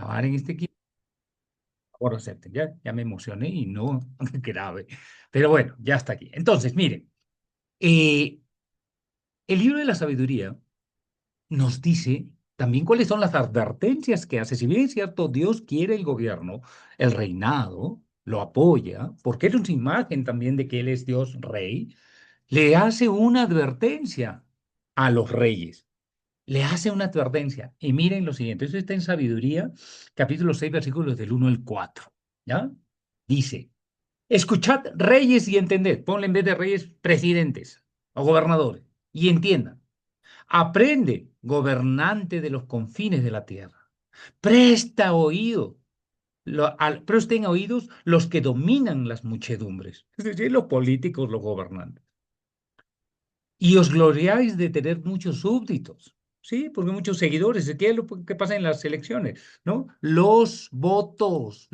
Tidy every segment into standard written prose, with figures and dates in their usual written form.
trabajar en este equipo. Por acepten, ya me emocioné y no grave. Pero bueno, ya está aquí. Entonces, miren, eh, el libro de la sabiduría nos dice también cuáles son las advertencias que hace. Si bien es cierto, Dios quiere el gobierno, el reinado, lo apoya, porque Él es una imagen también de que Él es Dios rey, le hace una advertencia a los reyes. Le hace una advertencia. Y miren lo siguiente, eso está en Sabiduría, capítulo 6 versículos del 1 al 4. ¿Ya? Dice, escuchad reyes y entended. Ponle en vez de reyes presidentes o gobernadores. Y entiendan. Aprende, gobernante de los confines de la tierra. Presta oído. Presten oídos los que dominan las muchedumbres. Es decir, los políticos, los gobernantes. Y os gloriáis de tener muchos súbditos. Sí, porque muchos seguidores. ¿Qué es lo que pasa en las elecciones? ¿No? Los votos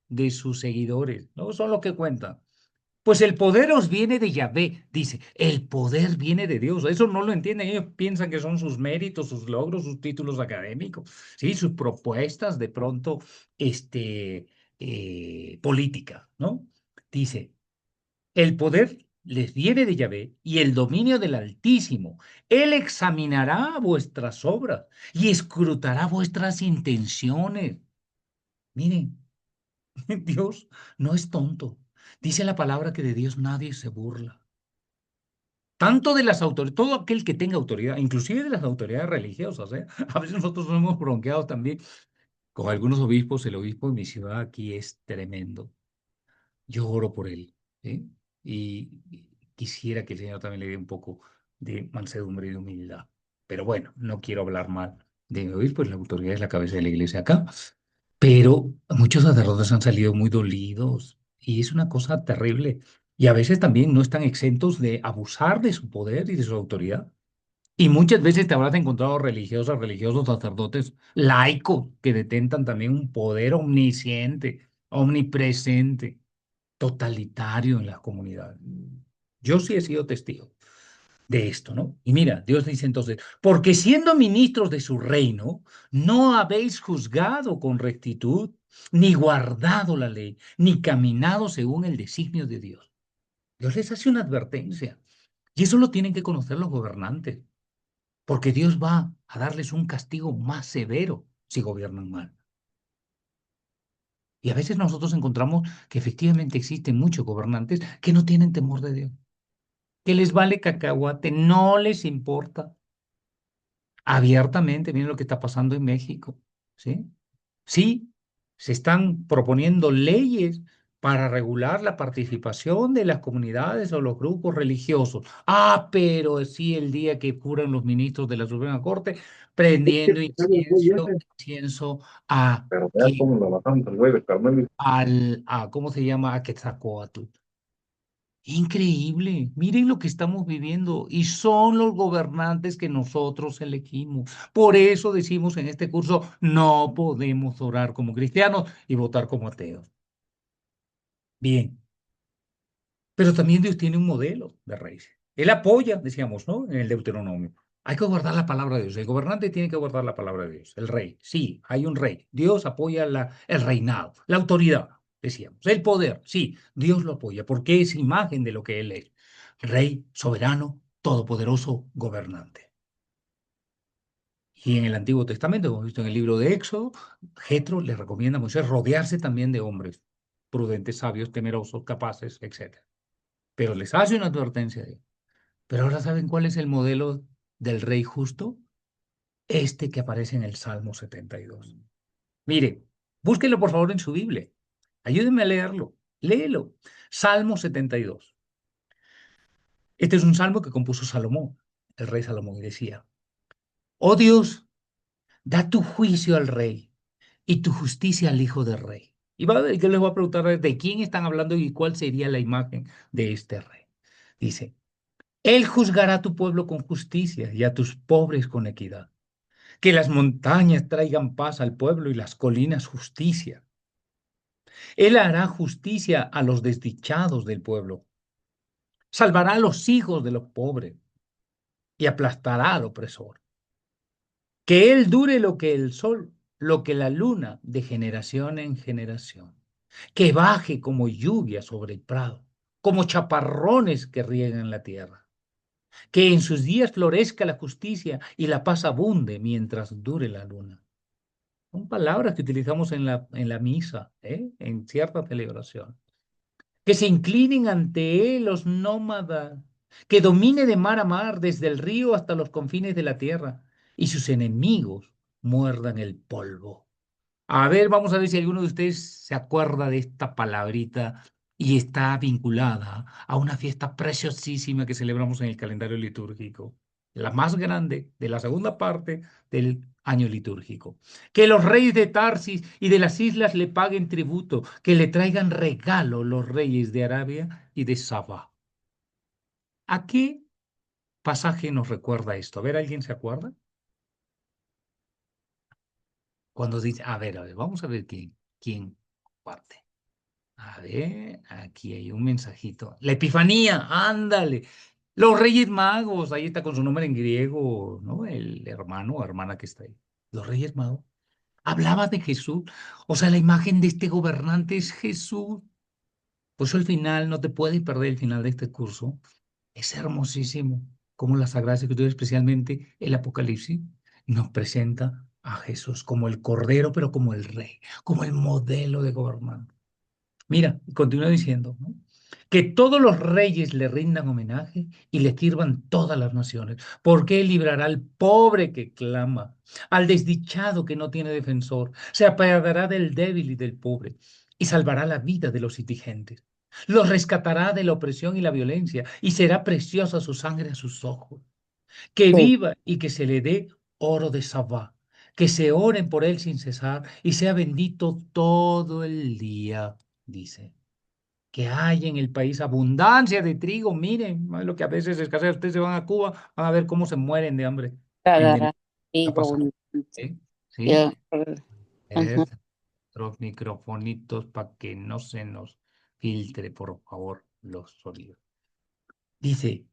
de sus seguidores, ¿no? Son lo que cuentan. Pues el poder os viene de Yahvé, dice, el poder viene de Dios. Eso no lo entienden, ellos piensan que son sus méritos, sus logros, sus títulos académicos, ¿sí? Sus propuestas de pronto, política, ¿no? Dice, el poder les viene de Yahvé y el dominio del Altísimo. Él examinará vuestras obras y escrutará vuestras intenciones. Miren, Dios no es tonto. Dice la palabra que de Dios nadie se burla. Tanto de las autoridades, todo aquel que tenga autoridad, inclusive de las autoridades religiosas, ¿eh? A veces nosotros nos hemos bronqueado también con algunos obispos. El obispo de mi ciudad aquí es tremendo. Yo oro por él, ¿sí? Y quisiera que el Señor también le dé un poco de mansedumbre y de humildad. Pero bueno, no quiero hablar mal de mi obispo, pues la autoridad es la cabeza de la iglesia acá. Pero muchos sacerdotes han salido muy dolidos y es una cosa terrible. Y a veces también no están exentos de abusar de su poder y de su autoridad. Y muchas veces te habrás encontrado religiosas, religiosos, sacerdotes laicos que detentan también un poder omnisciente, omnipresente, totalitario en las comunidades. Yo sí he sido testigo de esto, ¿no? Y mira, Dios dice entonces, porque siendo ministros de su reino, no habéis juzgado con rectitud, ni guardado la ley, ni caminado según el designio de Dios. Dios les hace una advertencia. Y eso lo tienen que conocer los gobernantes, porque Dios va a darles un castigo más severo si gobiernan mal. Y a veces nosotros encontramos que efectivamente existen muchos gobernantes que no tienen temor de Dios, que les vale cacahuate, no les importa. Abiertamente, miren lo que está pasando en México, ¿sí? Sí, se están proponiendo leyes para regular la participación de las comunidades o los grupos religiosos. Ah, pero sí el día que juran los ministros de la Suprema Corte prendiendo incienso a, Pero vea que- cómo la matamos al güey de Carmelo. ¿cómo se llama? A Quetzalcóatl. Increíble, miren lo que estamos viviendo y son los gobernantes que nosotros elegimos. Por eso decimos en este curso, no podemos orar como cristianos y votar como ateos. Bien, pero también Dios tiene un modelo de reyes. Él apoya, decíamos, ¿no? En el Deuteronomio. Hay que guardar la palabra de Dios. El gobernante tiene que guardar la palabra de Dios. El rey, sí, hay un rey. Dios apoya el reinado, la autoridad, decíamos. El poder, sí, Dios lo apoya porque es imagen de lo que Él es. Rey, soberano, todopoderoso, gobernante. Y en el Antiguo Testamento, hemos visto en el libro de Éxodo, Jetro le recomienda a Moisés rodearse también de hombres prudentes, sabios, temerosos, capaces, etc. Pero les hace una advertencia. Pero ahora ¿saben cuál es el modelo del rey justo? Este que aparece en el Salmo 72. Mire, búsquelo por favor en su Biblia. Ayúdenme a leerlo. Léelo. Salmo 72. Este es un salmo que compuso Salomón, el rey Salomón, y decía, oh Dios, da tu juicio al rey y tu justicia al hijo del rey. Y que les voy a preguntar de quién están hablando y cuál sería la imagen de este rey. Dice, él juzgará a tu pueblo con justicia y a tus pobres con equidad. Que las montañas traigan paz al pueblo y las colinas justicia. Él hará justicia a los desdichados del pueblo. Salvará a los hijos de los pobres y aplastará al opresor. Que él dure lo que el sol lo que la luna de generación en generación, que baje como lluvia sobre el prado, como chaparrones que riegan la tierra, que en sus días florezca la justicia y la paz abunde mientras dure la luna. Son palabras que utilizamos en la misa, en cierta celebración. Que se inclinen ante él los nómadas, que domine de mar a mar, desde el río hasta los confines de la tierra, y sus enemigos muerdan el polvo. A ver, vamos a ver si alguno de ustedes se acuerda de esta palabrita y está vinculada a una fiesta preciosísima que celebramos en el calendario litúrgico, la más grande de la segunda parte del año litúrgico. Que los reyes de Tarsis y de las islas le paguen tributo, que le traigan regalo los reyes de Arabia y de Sabá. ¿A qué pasaje nos recuerda esto? A ver, ¿alguien se acuerda? Cuando dice, a ver, vamos a ver quién parte. A ver, aquí hay un mensajito. La Epifanía, ándale. Los Reyes Magos, ahí está con su nombre en griego, ¿no? El hermano o hermana que está ahí. Los Reyes Magos. Hablaba de Jesús. O sea, la imagen de este gobernante es Jesús. Pues al final, no te puedes perder el final de este curso. Es hermosísimo como la Sagrada Escritura, especialmente el Apocalipsis, nos presenta a Jesús como el Cordero, pero como el Rey, como el modelo de gobernante. Mira, continúa diciendo, ¿no? Que todos los reyes le rindan homenaje y le sirvan todas las naciones, porque él librará al pobre que clama, al desdichado que no tiene defensor, se apiadará del débil y del pobre, y salvará la vida de los indigentes. Los rescatará de la opresión y la violencia, y será preciosa su sangre a sus ojos. Que Sí. viva y que se le dé oro de Sabá, que se oren por él sin cesar, y sea bendito todo el día, dice que hay en el país abundancia de trigo. Miren, no es lo que a veces escasea. Ustedes se van a Cuba, van a ver cómo se mueren de hambre. En Cada Venezuela ha trigo pasado. abundante. ¿Sí? ¿Sí? Ya, ajá. Nuestros microfonitos para que no se nos filtre, por favor, los sonidos. Dice,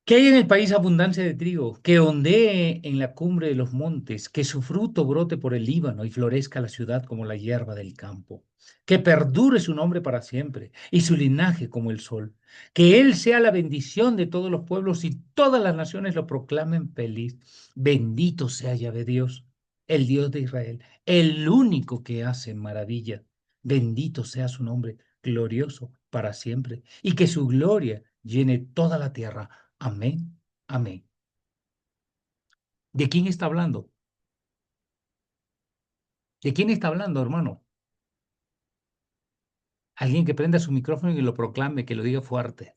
que hay en el país abundancia de trigo, que ondee en la cumbre de los montes, que su fruto brote por el Líbano y florezca la ciudad como la hierba del campo, que perdure su nombre para siempre y su linaje como el sol, que él sea la bendición de todos los pueblos y todas las naciones lo proclamen feliz. Bendito sea Yahvé Dios, el Dios de Israel, el único que hace maravilla. Bendito sea su nombre, glorioso para siempre, y que su gloria llene toda la tierra. Amén, amén. ¿De quién está hablando? ¿De quién está hablando, hermano? Alguien que prenda su micrófono y lo proclame, que lo diga fuerte.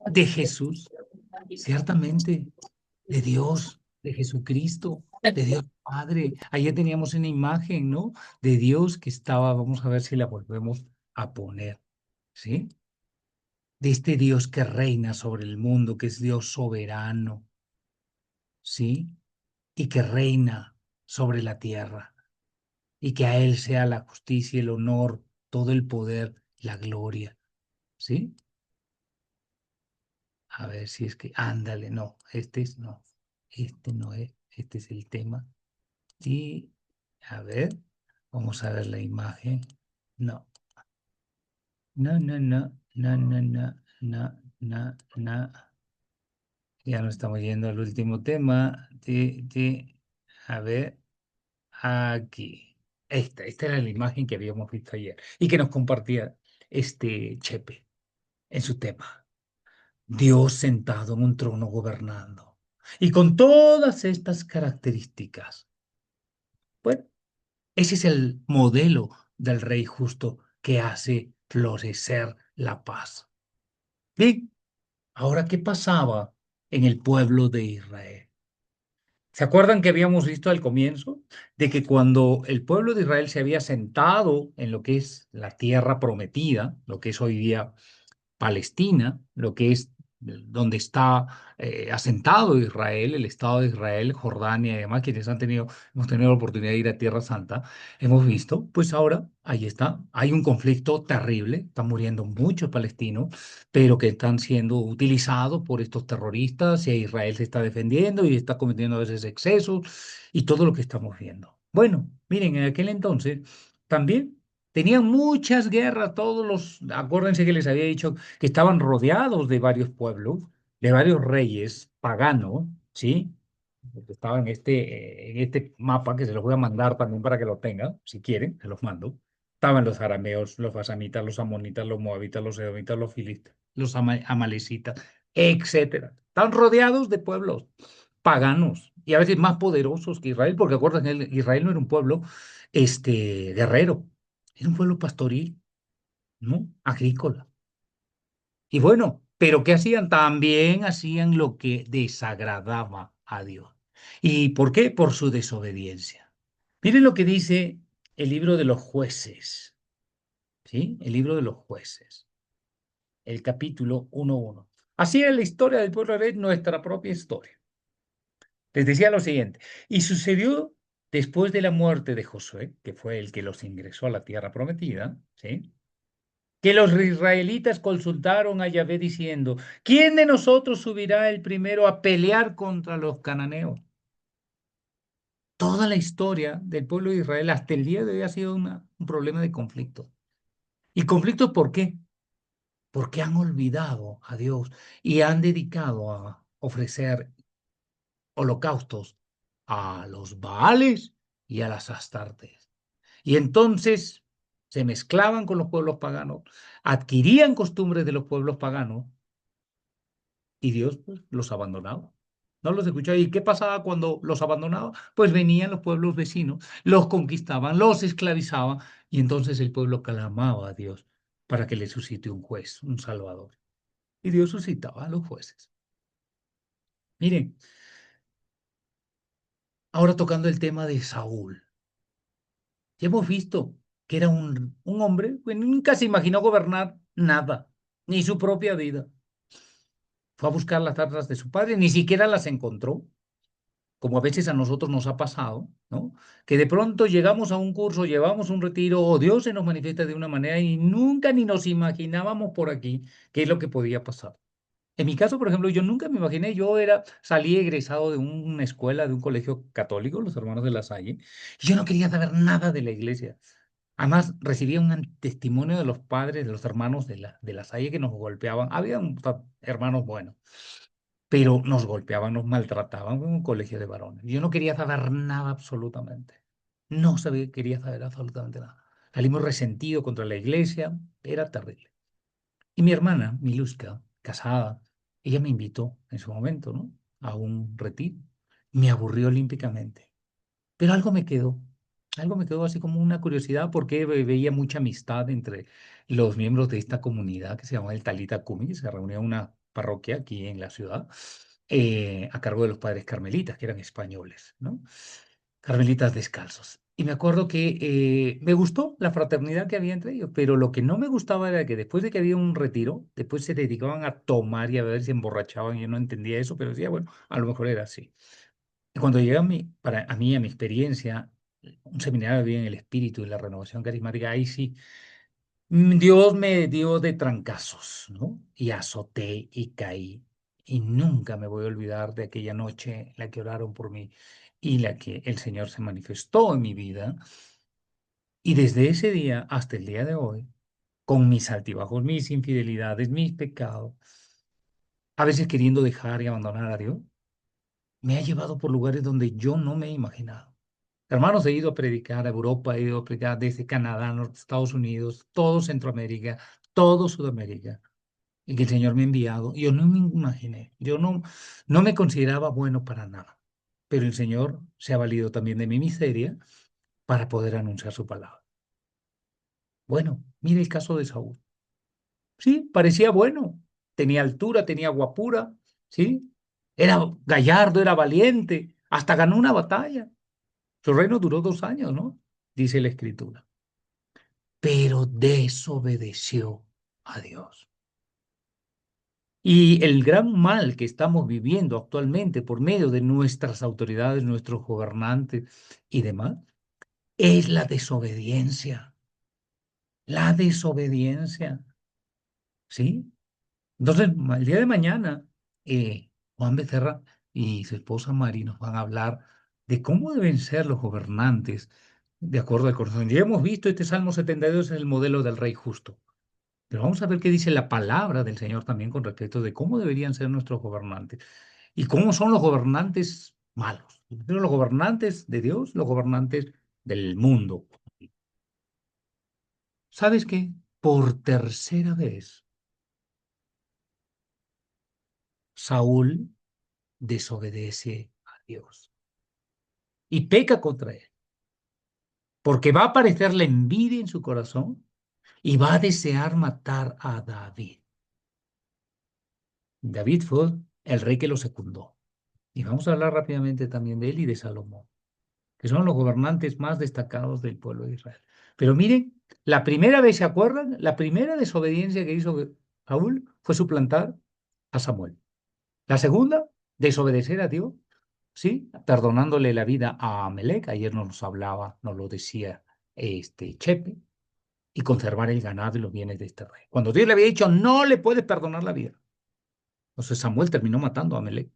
De Jesús, ciertamente, de Dios, de Jesucristo, de Dios Padre. Ayer teníamos una imagen, ¿no? De Dios que estaba, vamos a ver si la volvemos a poner, ¿sí? De este Dios que reina sobre el mundo, que es Dios soberano, ¿sí? Y que reina sobre la tierra. Y que a Él sea la justicia, el honor, todo el poder, la gloria. ¿Sí? A ver si es que, ándale, no, este no es, este es el tema. Y, a ver, vamos a ver la imagen. No, no, no, no, no, no, no, no, no, no. Ya nos estamos yendo al último tema. A ver, aquí. Esta era la imagen que habíamos visto ayer y que nos compartía este Chepe en su tema. Dios sentado en un trono gobernando. Y con todas estas características, bueno, ese es el modelo del rey justo que hace florecer la paz. Bien, ahora, ¿qué pasaba en el pueblo de Israel? ¿Se acuerdan que habíamos visto al comienzo de que cuando el pueblo de Israel se había sentado en lo que es la tierra prometida, lo que es hoy día Palestina, lo que es donde está asentado Israel, el Estado de Israel, Jordania y demás, quienes hemos tenido la oportunidad de ir a Tierra Santa, hemos visto, pues ahora ahí está, hay un conflicto terrible, están muriendo muchos palestinos, pero que están siendo utilizados por estos terroristas y Israel se está defendiendo y está cometiendo a veces excesos y todo lo que estamos viendo. Bueno, miren, en aquel entonces también tenían muchas guerras, acuérdense que les había dicho que estaban rodeados de varios pueblos, de varios reyes paganos, ¿sí? Estaba en este mapa que se los voy a mandar también para que lo tengan, si quieren, se los mando. Estaban los arameos, los basamitas, los amonitas, los moabitas, los edomitas, los filisteos, los amalecitas, etcétera. Están rodeados de pueblos paganos y a veces más poderosos que Israel, porque acuérdense, Israel no era un pueblo guerrero, era un pueblo pastoril, ¿no? Agrícola. Y bueno, pero ¿qué hacían? También hacían lo que desagradaba a Dios. ¿Y por qué? Por su desobediencia. Miren lo que dice el libro de los jueces, ¿sí? El libro de los jueces, el capítulo 1:1. Así es la historia del pueblo de Israel, nuestra propia historia. Les decía lo siguiente, y sucedió después de la muerte de Josué, que fue el que los ingresó a la tierra prometida, ¿sí? Que los israelitas consultaron a Yahvé diciendo, ¿quién de nosotros subirá el primero a pelear contra los cananeos? Toda la historia del pueblo de Israel hasta el día de hoy ha sido un problema de conflicto. ¿Y conflicto por qué? Porque han olvidado a Dios y han dedicado a ofrecer holocaustos a los Baales y a las Astartes. Y entonces se mezclaban con los pueblos paganos, adquirían costumbres de los pueblos paganos y Dios pues, los abandonaba. No los escuchaba. ¿Y qué pasaba cuando los abandonaba? Pues venían los pueblos vecinos, los conquistaban, los esclavizaban y entonces el pueblo clamaba a Dios para que le suscite un juez, un salvador. Y Dios suscitaba a los jueces. Miren, ahora tocando el tema de Saúl. Ya hemos visto que era un hombre que nunca se imaginó gobernar nada, ni su propia vida. Fue a buscar las tierras de su padre, ni siquiera las encontró, como a veces a nosotros nos ha pasado, ¿no? Que de pronto llegamos a un curso, llevamos un retiro, o Dios se nos manifiesta de una manera y nunca ni nos imaginábamos por aquí qué es lo que podía pasar. En mi caso, por ejemplo, yo nunca me imaginé, salí egresado de una escuela, de un colegio católico, los hermanos de La Salle, y yo no quería saber nada de la iglesia. Además, recibía un testimonio de los padres, de los hermanos de la Salle que nos golpeaban. Había hermanos buenos, pero nos golpeaban, nos maltrataban en un colegio de varones. Yo no quería saber nada absolutamente. No sabía, quería saber absolutamente nada. Salimos resentidos contra la iglesia, era terrible. Y mi hermana, Miluska, casada, ella me invitó en su momento, ¿no? A un retiro. Me aburrió olímpicamente. Pero algo me quedó así como una curiosidad porque veía mucha amistad entre los miembros de esta comunidad que se llama el Talita Kumi, que se reunía en una parroquia aquí en la ciudad, a cargo de los padres carmelitas, que eran españoles, ¿no? Carmelitas descalzos. Y me acuerdo que me gustó la fraternidad que había entre ellos, pero lo que no me gustaba era que después de que había un retiro, después se dedicaban a tomar y a ver si emborrachaban. Yo no entendía eso, pero decía, bueno, a lo mejor era así. Y cuando llega a mi experiencia, un seminario bien en el espíritu y la renovación carismática, ahí sí, Dios me dio de trancazos, ¿no? Y azoté y caí. Y nunca me voy a olvidar de aquella noche en la que oraron por mí y la que el Señor se manifestó en mi vida. Y desde ese día hasta el día de hoy, con mis altibajos, mis infidelidades, mis pecados, a veces queriendo dejar y abandonar a Dios, me ha llevado por lugares donde yo no me he imaginado. Hermanos, he ido a predicar a Europa, he ido a predicar desde Canadá, Estados Unidos, todo Centroamérica, todo Sudamérica, y que el Señor me ha enviado. Yo no me imaginé, yo no me consideraba bueno para nada, pero el Señor se ha valido también de mi miseria para poder anunciar su palabra. Bueno, mire el caso de Saúl. Sí, parecía bueno, tenía altura, tenía guapura, sí, era gallardo, era valiente, hasta ganó una batalla. Su reino duró 2 años, ¿no? Dice la Escritura. Pero desobedeció a Dios. Y el gran mal que estamos viviendo actualmente por medio de nuestras autoridades, nuestros gobernantes y demás, es la desobediencia. La desobediencia, ¿sí? Entonces, el día de mañana, Juan Becerra y su esposa Mari nos van a hablar de cómo deben ser los gobernantes de acuerdo al corazón. Ya hemos visto este Salmo 72 es el modelo del rey justo, pero vamos a ver qué dice la palabra del Señor también con respecto de cómo deberían ser nuestros gobernantes y cómo son los gobernantes malos. Los gobernantes de Dios, los gobernantes del mundo. ¿Sabes qué? Por tercera vez, Saúl desobedece a Dios y peca contra él, porque va a aparecer la envidia en su corazón y va a desear matar a David. David fue el rey que lo secundó. Y vamos a hablar rápidamente también de él y de Salomón, que son los gobernantes más destacados del pueblo de Israel. Pero miren, la primera vez, ¿se acuerdan? La primera desobediencia que hizo Saúl fue suplantar a Samuel. La segunda, desobedecer a Dios, ¿sí? Perdonándole la vida a Amalek, ayer nos hablaba, nos lo decía Chepe, y conservar el ganado y los bienes de este rey. Cuando Dios le había dicho, no le puedes perdonar la vida. Entonces Samuel terminó matando a Amalek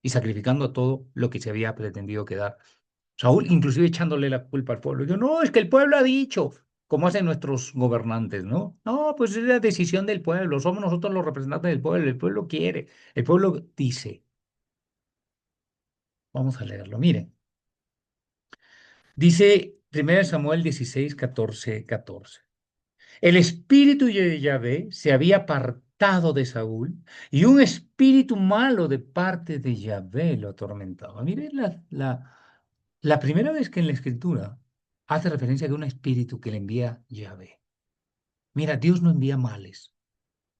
y sacrificando todo lo que se había pretendido quedar. Saúl, inclusive echándole la culpa al pueblo. Yo, no, es que el pueblo ha dicho, como hacen nuestros gobernantes, ¿no? No, pues es la decisión del pueblo, somos nosotros los representantes del pueblo, el pueblo quiere, el pueblo dice. Vamos a leerlo, miren. Dice 1 Samuel 16, 14, 14. El espíritu de Yahvé se había apartado de Saúl y un espíritu malo de parte de Yahvé lo atormentaba. Miren la primera vez que en la escritura hace referencia a un espíritu que le envía Yahvé. Mira, Dios no envía males,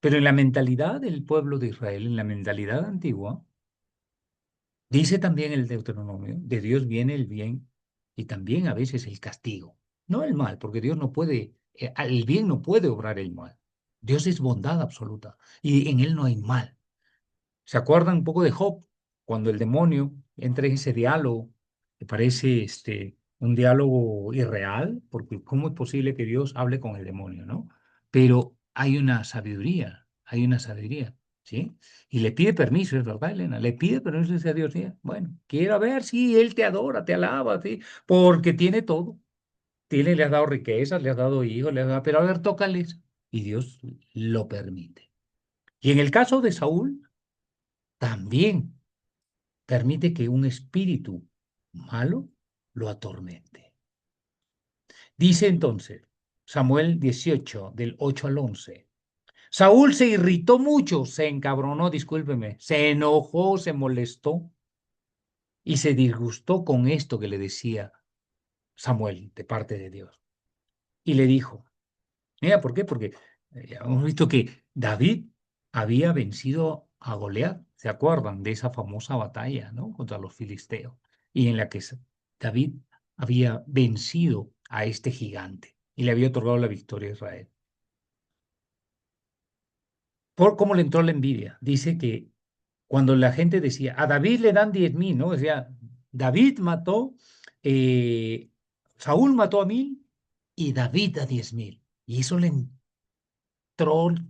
pero en la mentalidad del pueblo de Israel, en la mentalidad antigua, dice también el Deuteronomio, de Dios viene el bien y también a veces el castigo. No el mal, porque Dios no puede, el bien no puede obrar el mal. Dios es bondad absoluta y en él no hay mal. ¿Se acuerdan un poco de Job? Cuando el demonio entra en ese diálogo, que parece un diálogo irreal, porque ¿cómo es posible que Dios hable con el demonio, no? Pero hay una sabiduría, ¿sí? Y le pide permiso, es verdad, Elena, le pide permiso dice a Dios, sí, bueno, quiero ver si Él te adora, te alaba, ¿sí? Porque tiene todo. Tiene, le has dado riquezas, le has dado hijos, le has dado, pero a ver, tócales. Y Dios lo permite. Y en el caso de Saúl, también permite que un espíritu malo lo atormente. Dice entonces Samuel 18, del 8 al 11. Saúl se irritó mucho, se encabronó, discúlpeme, se enojó, se molestó y se disgustó con esto que le decía Samuel de parte de Dios. Y le dijo, mira, ¿por qué? Porque ya hemos visto que David había vencido a Goliat, ¿se acuerdan de esa famosa batalla, ¿no? Contra los filisteos, y en la que David había vencido a este gigante y le había otorgado la victoria a Israel. Por cómo le entró la envidia, dice que cuando la gente decía, a David le dan 10,000, ¿no? Decía, David mató, eh, Saúl mató a 1,000 y David a 10,000. Y eso le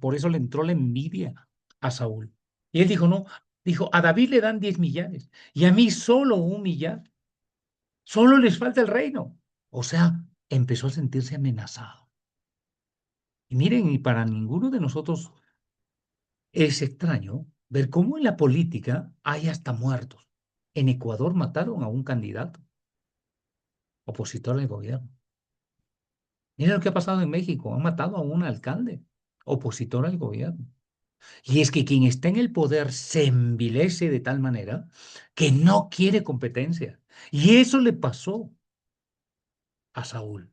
por eso le entró la envidia a Saúl. Y él dijo, no, dijo, a David le dan 10 millares y a mí solo 1 millar. Solo les falta el reino. O sea, empezó a sentirse amenazado. Y miren, y para ninguno de nosotros es extraño ver cómo en la política hay hasta muertos. En Ecuador mataron a un candidato opositor al gobierno. Miren lo que ha pasado en México. Han matado a un alcalde opositor al gobierno. Y es que quien está en el poder se envilece de tal manera que no quiere competencia. Y eso le pasó a Saúl.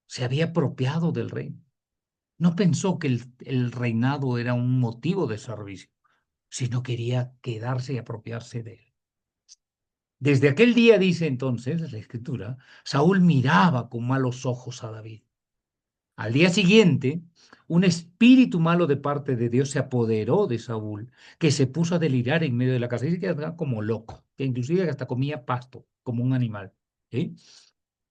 Se había apropiado del reino. No pensó que el reinado era un motivo de servicio, sino quería quedarse y apropiarse de él. Desde aquel día, dice entonces la escritura, Saúl miraba con malos ojos a David. Al día siguiente, un espíritu malo de parte de Dios se apoderó de Saúl, que se puso a delirar en medio de la casa. Dice que andaba como loco, que inclusive hasta comía pasto, como un animal. ¿Sí?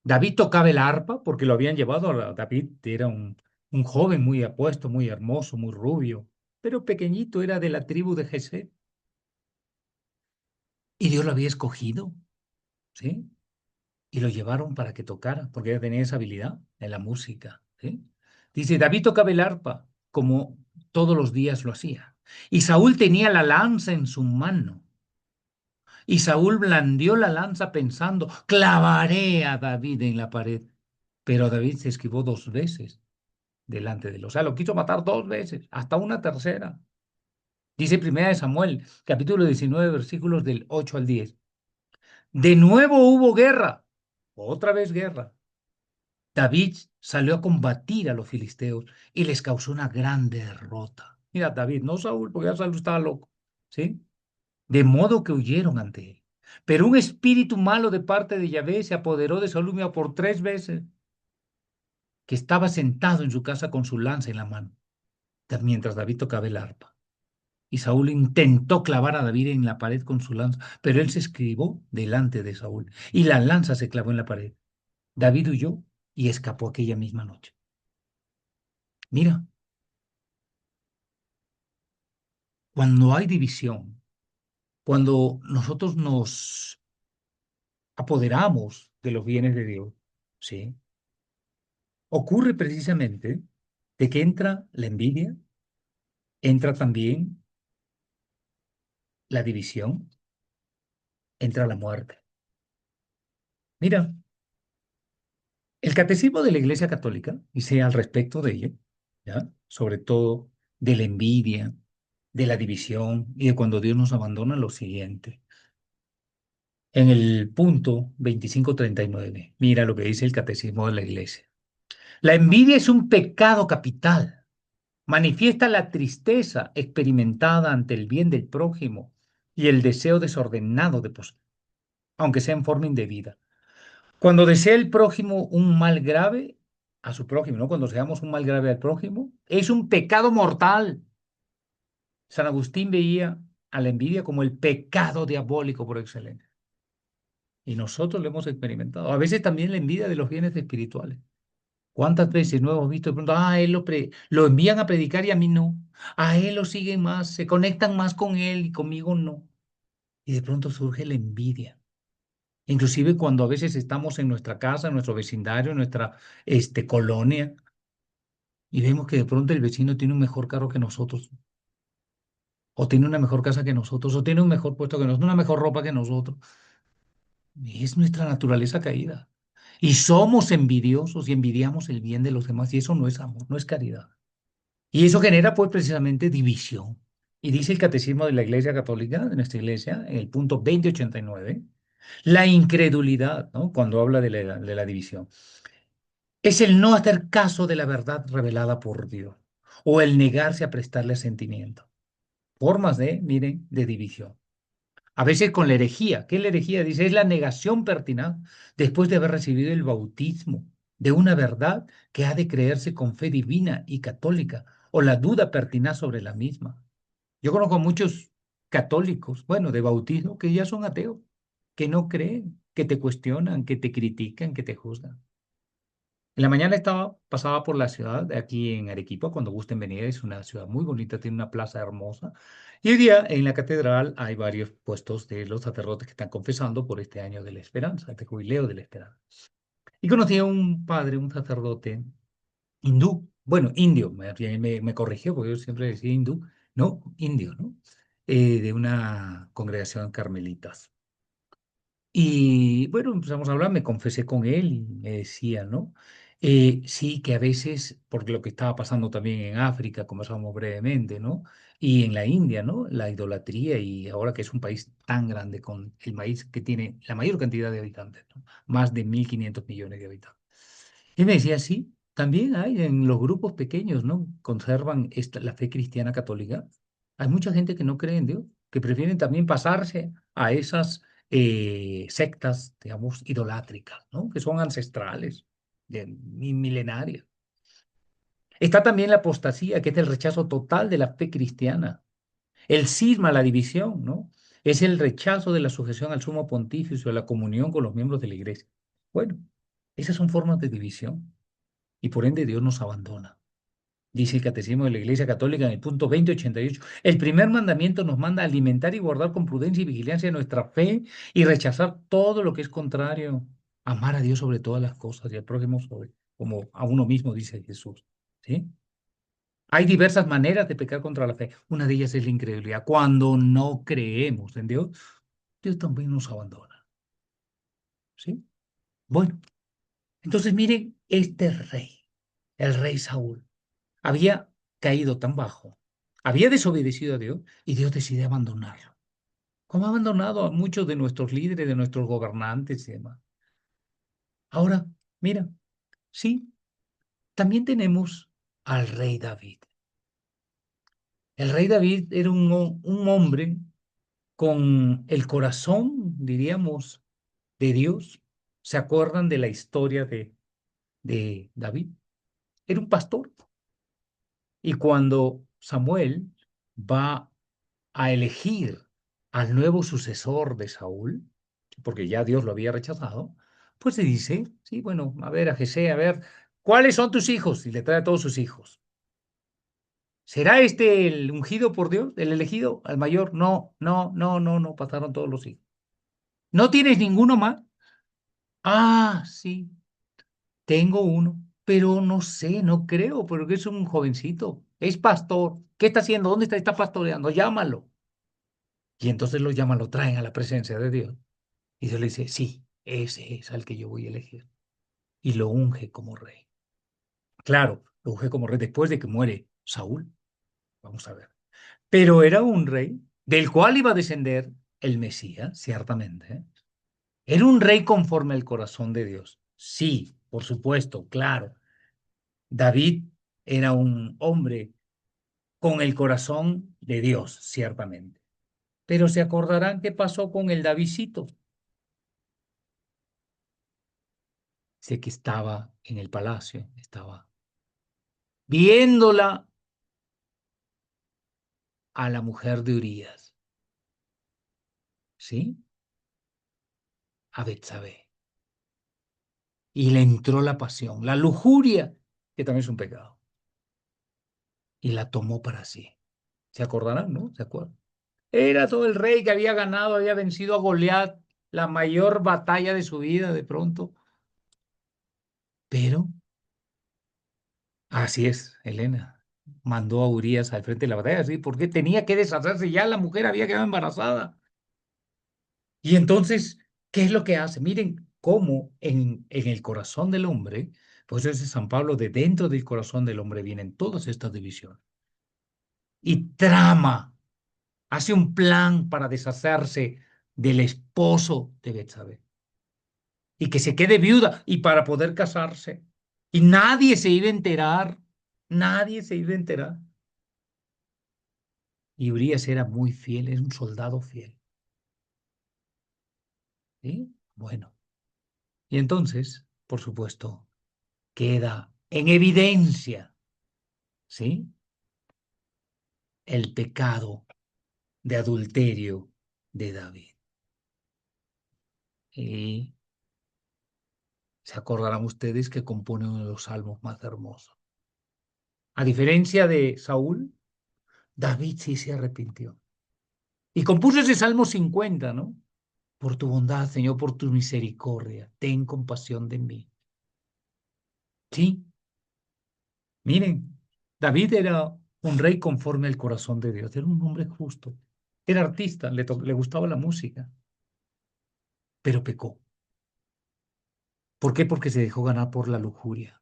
David tocaba el arpa porque lo habían llevado David era un joven muy apuesto, muy hermoso, muy rubio, pero pequeñito, era de la tribu de Jesé. Y Dios lo había escogido, ¿sí? Y lo llevaron para que tocara, porque ella tenía esa habilidad en la música, ¿sí? Dice, David tocaba el arpa como todos los días lo hacía. Y Saúl tenía la lanza en su mano. Y Saúl blandió la lanza pensando, clavaré a David en la pared. Pero David se esquivó 2 veces delante de él. O sea, lo quiso matar 2 veces, hasta una tercera. Dice Primera de Samuel, capítulo 19, versículos del 8 al 10. De nuevo hubo guerra, otra vez guerra. David salió a combatir a los filisteos y les causó una gran derrota. Mira, David, no Saúl, porque ya Saúl estaba loco, ¿sí? De modo que huyeron ante él. Pero un espíritu malo de parte de Yahvé se apoderó de Saúl por 3 veces, que estaba sentado en su casa con su lanza en la mano, mientras David tocaba el arpa. Y Saúl intentó clavar a David en la pared con su lanza, pero él se esquivó delante de Saúl, y la lanza se clavó en la pared. David huyó y escapó aquella misma noche. Mira, cuando hay división, cuando nosotros nos apoderamos de los bienes de Dios, ¿sí? Ocurre precisamente de que entra la envidia, entra también la división, entra la muerte. Mira, el catecismo de la Iglesia Católica dice al respecto de ello, ¿ya? Sobre todo de la envidia, de la división y de cuando Dios nos abandona, lo siguiente. En el punto 2539, mira lo que dice el catecismo de la Iglesia. La envidia es un pecado capital. Manifiesta la tristeza experimentada ante el bien del prójimo y el deseo desordenado de poseer, aunque sea en forma indebida. Cuando desea el prójimo un mal grave a su prójimo, ¿no? Cuando deseamos un mal grave al prójimo, es un pecado mortal. San Agustín veía a la envidia como el pecado diabólico por excelencia. Y nosotros lo hemos experimentado. A veces también la envidia de los bienes espirituales. ¿Cuántas veces no hemos visto de pronto, él lo envían a predicar y a mí no? A él lo siguen más, se conectan más con él y conmigo no. Y de pronto surge la envidia. Inclusive cuando a veces estamos en nuestra casa, en nuestro vecindario, en nuestra colonia, y vemos que de pronto el vecino tiene un mejor carro que nosotros, o tiene una mejor casa que nosotros, o tiene un mejor puesto que nosotros, una mejor ropa que nosotros. Y es nuestra naturaleza caída. Y somos envidiosos y envidiamos el bien de los demás, y eso no es amor, no es caridad. Y eso genera pues precisamente división. Y dice el Catecismo de la Iglesia Católica, de nuestra iglesia, en el punto 2089, la incredulidad, ¿no? Cuando habla de la división, es el no hacer caso de la verdad revelada por Dios o el negarse a prestarle sentimiento. Formas de, miren, de división. A veces con la herejía. ¿Qué es la herejía? Dice, es la negación pertinaz después de haber recibido el bautismo de una verdad que ha de creerse con fe divina y católica o la duda pertinaz sobre la misma. Yo conozco muchos católicos, bueno, de bautismo, que ya son ateos, que no creen, que te cuestionan, que te critican, que te juzgan. En la mañana pasaba por la ciudad de aquí en Arequipa, cuando gusten venir, es una ciudad muy bonita, tiene una plaza hermosa. Y hoy día en la catedral hay varios puestos de los sacerdotes que están confesando por este año de la esperanza, este jubileo de la esperanza. Y conocí a un padre, un sacerdote hindú, bueno, indio, me corrigió porque yo siempre decía hindú, no, indio, ¿no? De una congregación carmelitas. Y bueno, empezamos a hablar, me confesé con él y me decía, ¿no? Sí, que a veces, porque lo que estaba pasando también en África, conversamos brevemente, ¿no? Y en la India, ¿no? La idolatría y ahora que es un país tan grande con el país que tiene la mayor cantidad de habitantes, ¿no? Más de 1.500 millones de habitantes. Y me decía, sí, también hay en los grupos pequeños, ¿no? Conservan la fe cristiana católica. Hay mucha gente que no cree en Dios, que prefieren también pasarse a esas sectas, digamos, idolátricas, ¿no? Que son ancestrales, milenarias. Está también la apostasía, que es el rechazo total de la fe cristiana. El cisma, la división, ¿no? Es el rechazo de la sujeción al sumo pontífice o la comunión con los miembros de la iglesia. Bueno, esas son formas de división y por ende Dios nos abandona. Dice el Catecismo de la Iglesia Católica en el punto 2088. El primer mandamiento nos manda a alimentar y guardar con prudencia y vigilancia nuestra fe y rechazar todo lo que es contrario. Amar a Dios sobre todas las cosas y al prójimo sobre, como a uno mismo, dice Jesús. ¿Sí? Hay diversas maneras de pecar contra la fe. Una de ellas es la incredulidad. Cuando no creemos en Dios, Dios también nos abandona. ¿Sí? Bueno, entonces miren, este rey, el rey Saúl, había caído tan bajo, había desobedecido a Dios y Dios decide abandonarlo. Como ha abandonado a muchos de nuestros líderes, de nuestros gobernantes y demás. Ahora, mira, sí, también tenemos al rey David. El rey David era un hombre con el corazón, diríamos, de Dios. ¿Se acuerdan de la historia de David? Era un pastor. Y cuando Samuel va a elegir al nuevo sucesor de Saúl, porque ya Dios lo había rechazado, pues se dice, sí, bueno, a ver, a Jesé, a ver, ¿cuáles son tus hijos? Y le trae a todos sus hijos. ¿Será este el ungido por Dios, el elegido, al mayor? No, no, no, no, no, pasaron todos los hijos. ¿No tienes ninguno más? Ah, sí, tengo uno, pero no sé, no creo, porque es un jovencito, es pastor. ¿Qué está haciendo? ¿Dónde está? Está pastoreando, llámalo. Y entonces lo llaman, lo traen a la presencia de Dios. Y Dios le dice, sí, ese es al que yo voy a elegir. Y lo unge como rey. Claro, lo unge como rey después de que muere Saúl. Vamos a ver. Pero era un rey del cual iba a descender el Mesías, ciertamente. Era un rey conforme al corazón de Dios. Sí, por supuesto, claro. David era un hombre con el corazón de Dios, ciertamente. Pero se acordarán qué pasó con el Davidcito. Sé que estaba en el palacio, estaba viéndola a la mujer de Urías, ¿sí? A Betsabé. Y le entró la pasión, la lujuria, que también es un pecado, y la tomó para sí. ¿Se acordarán, no? ¿Se acuerdan? Era todo el rey que había ganado, había vencido a Goliat, la mayor batalla de su vida de pronto. Pero, así es, Helena, mandó a Urías al frente de la batalla, ¿sí? Porque tenía que deshacerse, ya la mujer había quedado embarazada. Y entonces, ¿qué es lo que hace? Miren cómo en el corazón del hombre, pues ese San Pablo, de dentro del corazón del hombre vienen todas estas divisiones. Y trama, hace un plan para deshacerse del esposo de Betsabé y que se quede viuda y para poder casarse. Y nadie se iba a enterar, nadie se iba a enterar. Y Urias era muy fiel, era un soldado fiel. ¿Sí? Bueno, y entonces, por supuesto, queda en evidencia, ¿sí? El pecado de adulterio de David. Y se acordarán ustedes que compone uno de los salmos más hermosos. A diferencia de Saúl, David sí se arrepintió. Y compuso ese Salmo 50, ¿no? Por tu bondad, Señor, por tu misericordia, ten compasión de mí. Sí, miren, David era un rey conforme al corazón de Dios, era un hombre justo, era artista, le gustaba la música, pero pecó. ¿Por qué? Porque se dejó ganar por la lujuria.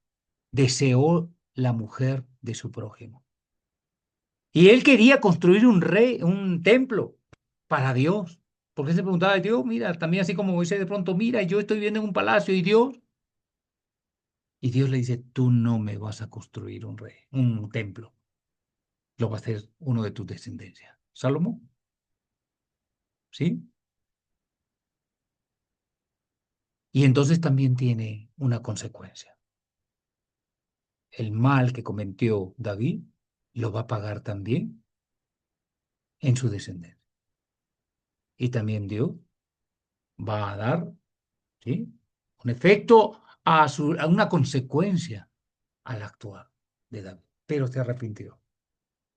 Deseó la mujer de su prójimo. Y él quería construir un rey, un templo para Dios. Porque se preguntaba a Dios, mira, también así como Moisés de pronto, mira, yo estoy viviendo en un palacio y Dios. Y Dios le dice, tú no me vas a construir un rey, un templo. Lo va a hacer uno de tus descendencias. Salomón, ¿sí? Y entonces también tiene una consecuencia. el mal que cometió David lo va a pagar también en su descendencia. Y también Dios va a dar, ¿sí?, un efecto a una consecuencia al actuar de David. Pero se arrepintió.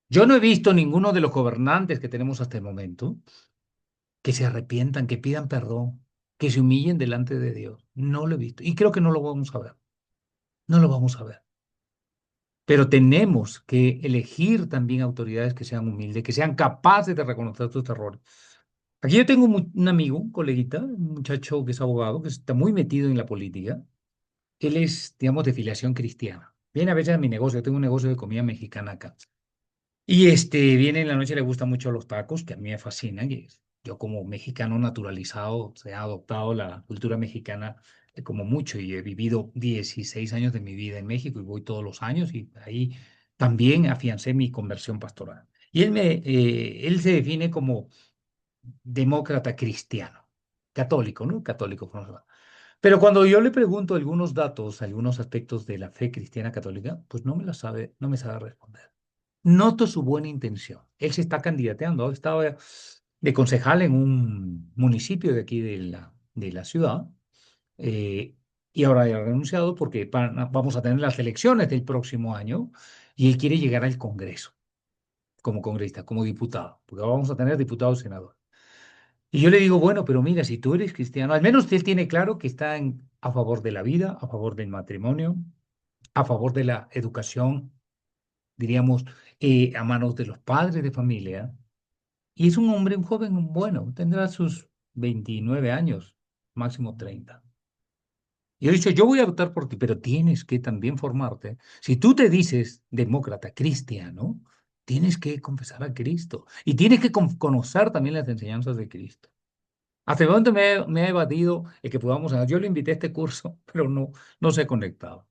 Yo no he visto ninguno de los gobernantes que tenemos hasta el momento que se arrepientan, que pidan perdón, que se humillen delante de Dios. No lo he visto. Y creo que no lo vamos a ver. No lo vamos a ver. Pero tenemos que elegir también autoridades que sean humildes, que sean capaces de reconocer sus errores. Aquí yo tengo un amigo, un coleguita, un muchacho que es abogado, que está muy metido en la política. Él es, digamos, de filiación cristiana. Viene a veces a mi negocio, yo tengo un negocio de comida mexicana acá. Y viene en la noche, le gustan mucho los tacos, que a mí me fascinan. Y yo como mexicano naturalizado, se ha adoptado la cultura mexicana como mucho y he vivido 16 años de mi vida en México y voy todos los años y ahí también afiancé mi conversión pastoral. Y él se define como demócrata cristiano, católico, ¿no? Católico, por ejemplo. Pero cuando yo le pregunto algunos datos, algunos aspectos de la fe cristiana católica, pues no me la sabe, no me sabe responder. Noto su buena intención. Él se está candidateando, estaba de concejal en un municipio de aquí de la ciudad, eh, y ahora ha renunciado porque vamos a tener las elecciones del próximo año y él quiere llegar al Congreso como congresista, como diputado, porque vamos a tener diputados y senadores. Y yo le digo, bueno, pero mira, si tú eres cristiano, al menos él tiene claro que está a favor de la vida, a favor del matrimonio, a favor de la educación, diríamos, a manos de los padres de familia. Y es un hombre, un joven bueno, tendrá sus 29 años, máximo 30. Y yo he dicho, yo voy a votar por ti, pero tienes que también formarte. Si tú te dices demócrata cristiano, tienes que confesar a Cristo y tienes que conocer también las enseñanzas de Cristo. Hasta el momento me ha evadido el que podamos hacer. Yo le invité a este curso, pero no se ha conectado.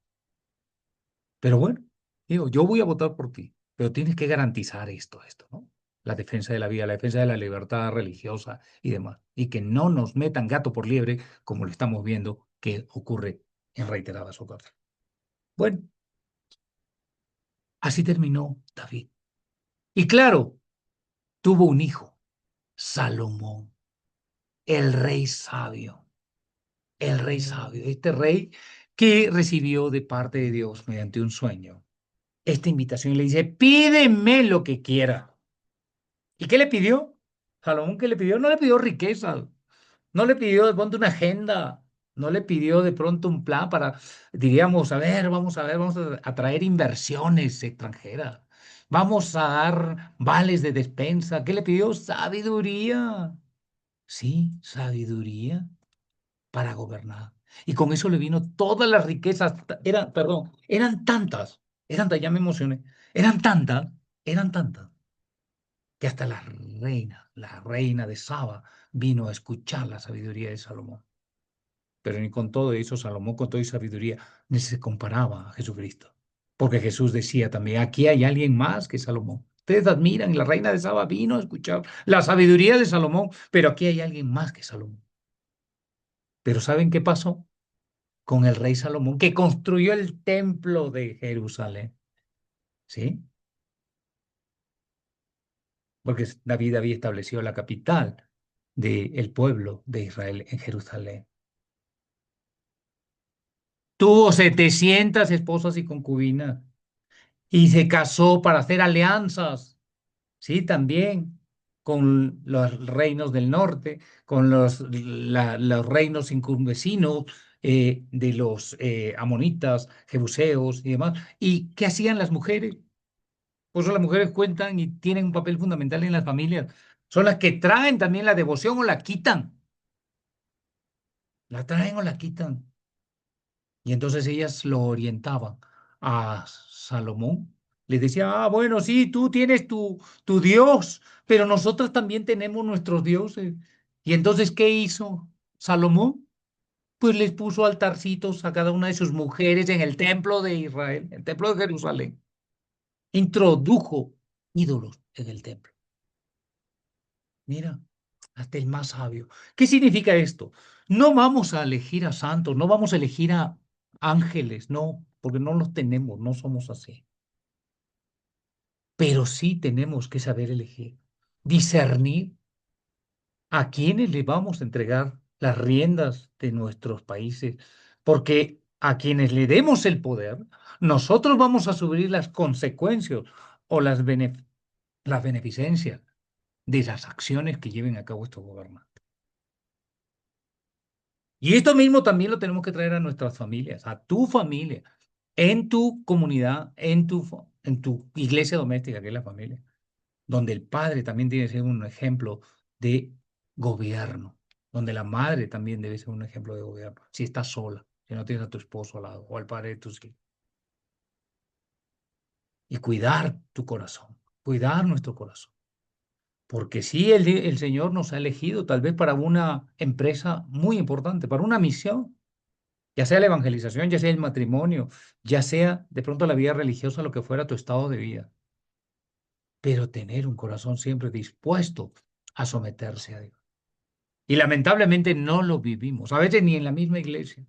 Pero bueno, digo, yo voy a votar por ti, pero tienes que garantizar esto, ¿no? La defensa de la vida, la defensa de la libertad religiosa y demás. Y que no nos metan gato por liebre, como lo estamos viendo que ocurre en reiteradas ocasiones. Bueno, así terminó David. Y claro, tuvo un hijo, Salomón, el rey sabio, el rey sabio, este rey que recibió de parte de Dios mediante un sueño esta invitación y le dice, pídeme lo que quiera. ¿Y qué le pidió? Salomón, ¿qué le pidió? No le pidió riqueza, no le pidió de pronto una agenda, no le pidió de pronto un plan para, diríamos, a ver, vamos a atraer inversiones extranjeras, vamos a dar vales de despensa. ¿Qué le pidió? Sabiduría. Sí, sabiduría para gobernar. Y con eso le vino todas las riquezas, perdón, ya me emocioné, eran tantas que hasta la reina de Saba, vino a escuchar la sabiduría de Salomón. Pero ni con todo eso, Salomón con toda sabiduría, ni se comparaba a Jesucristo. Porque Jesús decía también, aquí hay alguien más que Salomón. Ustedes admiran, la reina de Saba vino a escuchar la sabiduría de Salomón, pero aquí hay alguien más que Salomón. Pero ¿saben qué pasó con el rey Salomón, que construyó el templo de Jerusalén? ¿Sí? Porque David había establecido la capital del pueblo de Israel en Jerusalén. Tuvo 700 esposas y concubinas y se casó para hacer alianzas, sí, también con los reinos del norte, con los reinos circunvecinos de los amonitas, jebuseos y demás. ¿Y qué hacían las mujeres? Por eso las mujeres cuentan y tienen un papel fundamental en las familias. Son las que traen también la devoción o la quitan. La traen o la quitan. Y entonces ellas lo orientaban a Salomón. Les decía, ah, bueno, sí, tú tienes tu Dios, pero nosotros también tenemos nuestros dioses. Y entonces, ¿qué hizo Salomón? Pues les puso altarcitos a cada una de sus mujeres en el templo de Israel, el templo de Jerusalén. Introdujo ídolos en el templo. Mira, hasta el más sabio. ¿Qué significa esto? No vamos a elegir a santos, no vamos a elegir ángeles, no, porque no los tenemos, no somos así. Pero sí tenemos que saber elegir, discernir a quiénes le vamos a entregar las riendas de nuestros países, porque a quienes le demos el poder, nosotros vamos a subir las consecuencias o las beneficencias de las acciones que lleven a cabo estos gobernantes. Y esto mismo también lo tenemos que traer a nuestras familias, a tu familia, en tu comunidad, en tu iglesia doméstica, que es la familia, donde el padre también tiene que ser un ejemplo de gobierno, donde la madre también debe ser un ejemplo de gobierno, si estás sola, si no tienes a tu esposo al lado o al padre de tus hijos. Y cuidar tu corazón, cuidar nuestro corazón. Porque sí, el Señor nos ha elegido tal vez para una empresa muy importante, para una misión, ya sea la evangelización, ya sea el matrimonio, ya sea de pronto la vida religiosa, lo que fuera tu estado de vida. Pero tener un corazón siempre dispuesto a someterse a Dios. Y lamentablemente no lo vivimos, a veces ni en la misma iglesia.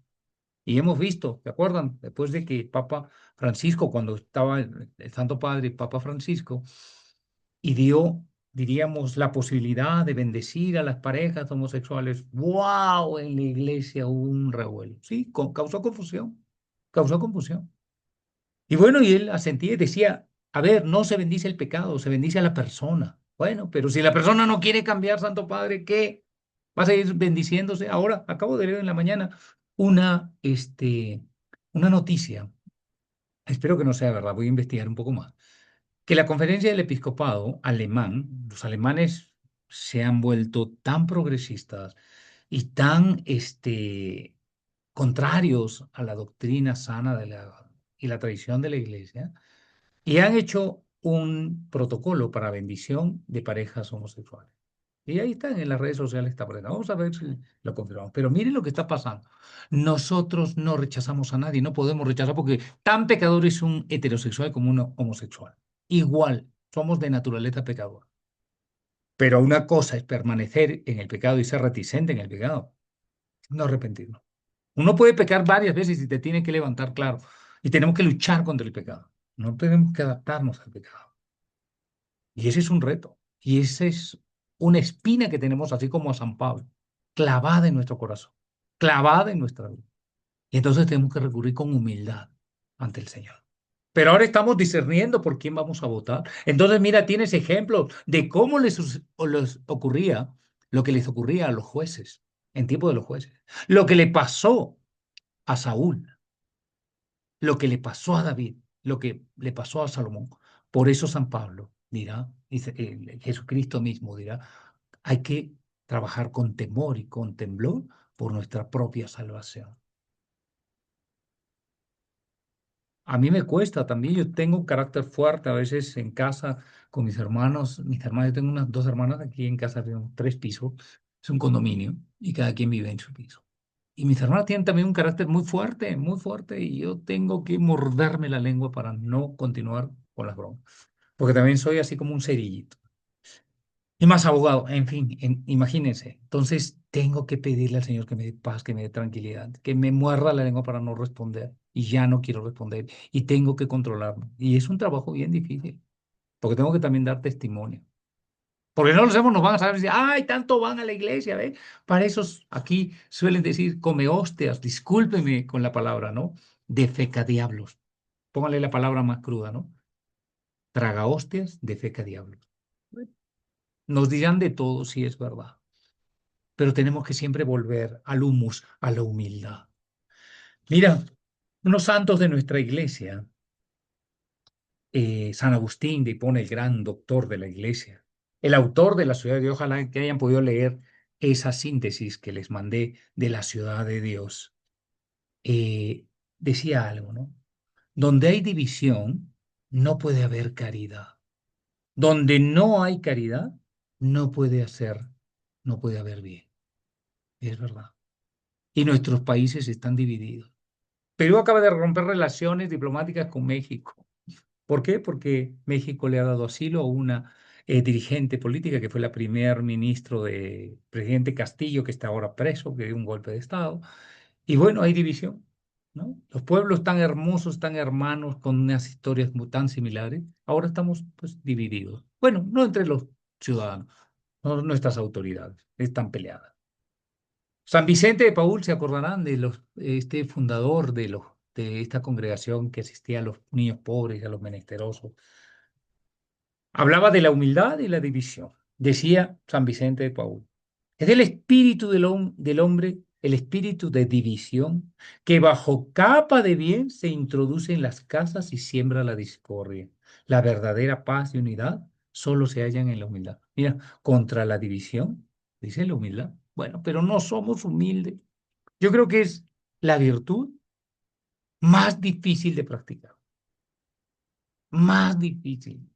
Y hemos visto, ¿se acuerdan? Después de que Papa Francisco, cuando estaba el Santo Padre, Papa Francisco, y dio, diríamos, la posibilidad de bendecir a las parejas homosexuales, ¡wow! En la iglesia hubo un revuelo. Sí, causó confusión, causó confusión. Y bueno, y él asentía y decía, a ver, no se bendice el pecado, se bendice a la persona. Bueno, pero si la persona no quiere cambiar, Santo Padre, ¿qué? Va a seguir bendiciéndose. Ahora, acabo de leer en la mañana una noticia, espero que no sea verdad, voy a investigar un poco más, que la conferencia del episcopado alemán, los alemanes se han vuelto tan progresistas y tan contrarios a la doctrina sana y la tradición de la iglesia, y han hecho un protocolo para bendición de parejas homosexuales. Y ahí están en las redes sociales, está por ahí. Vamos a ver si lo confirmamos. Pero miren lo que está pasando. Nosotros no rechazamos a nadie, no podemos rechazar porque tan pecador es un heterosexual como un homosexual. Igual, somos de naturaleza pecadora. Pero una cosa es permanecer en el pecado y ser reticente en el pecado, no arrepentirnos. Uno puede pecar varias veces y te tiene que levantar, claro. Y tenemos que luchar contra el pecado. No tenemos que adaptarnos al pecado. Y ese es un reto. Y esa es una espina que tenemos, así como a San Pablo, clavada en nuestro corazón, clavada en nuestra vida. Y entonces tenemos que recurrir con humildad ante el Señor. Pero ahora estamos discerniendo por quién vamos a votar. Entonces, mira, tienes ejemplos de cómo les ocurría lo que les ocurría a los jueces, en tiempo de los jueces. Lo que le pasó a Saúl, lo que le pasó a David, lo que le pasó a Salomón. Por eso San Pablo dirá, dice, Jesucristo mismo dirá, hay que trabajar con temor y con temblor por nuestra propia salvación. A mí me cuesta también, yo tengo un carácter fuerte a veces en casa con mis hermanas, yo tengo unas dos hermanas aquí en casa, tenemos tres pisos, es un condominio y cada quien vive en su piso. Y mis hermanas tienen también un carácter muy fuerte, y yo tengo que morderme la lengua para no continuar con las bromas, porque también soy así como un cerillito. Y más abogado, en fin, imagínense. Entonces tengo que pedirle al Señor que me dé paz, que me dé tranquilidad, que me muerda la lengua para no responder. Y ya no quiero responder. Y tengo que controlarme. Y es un trabajo bien difícil, porque tengo que también dar testimonio. Porque no lo hacemos, nos van a saber decir, ay, tanto van a la iglesia, ¿ve? Para esos aquí suelen decir, come hostias, discúlpeme con la palabra, ¿no? De feca diablos. Póngale la palabra más cruda, ¿no? Traga hostias de feca diablos. Bueno, nos dirán de todo si es verdad, pero tenemos que siempre volver al humus, a la humildad. Mira, unos santos de nuestra iglesia, San Agustín de Hipona, el gran doctor de la iglesia, el autor de la ciudad de Dios, ojalá que hayan podido leer esa síntesis que les mandé de la ciudad de Dios, eh, decía algo, ¿no? Donde hay división, no puede haber caridad. Donde no hay caridad, no puede no puede haber bien. Es verdad. Y nuestros países están divididos. Perú acaba de romper relaciones diplomáticas con México. ¿Por qué? Porque México le ha dado asilo a una dirigente política que fue la primer ministro de presidente Castillo, que está ahora preso, que dio un golpe de Estado. Y bueno, hay división. ¿no? Los pueblos tan hermosos, tan hermanos, con unas historias tan similares, ahora estamos pues divididos. Bueno, no entre los ciudadanos, no nuestras autoridades, están peleadas. San Vicente de Paúl, se acordarán de este fundador de esta congregación que asistía a los niños pobres y a los menesterosos. Hablaba de la humildad y la división. Decía San Vicente de Paúl: es el espíritu del hombre, el espíritu de división, que bajo capa de bien se introduce en las casas y siembra la discordia. La verdadera paz y unidad solo se hallan en la humildad. Mira, contra la división, dice la humildad. Bueno, pero no somos humildes. Yo creo que es la virtud más difícil de practicar, más difícil.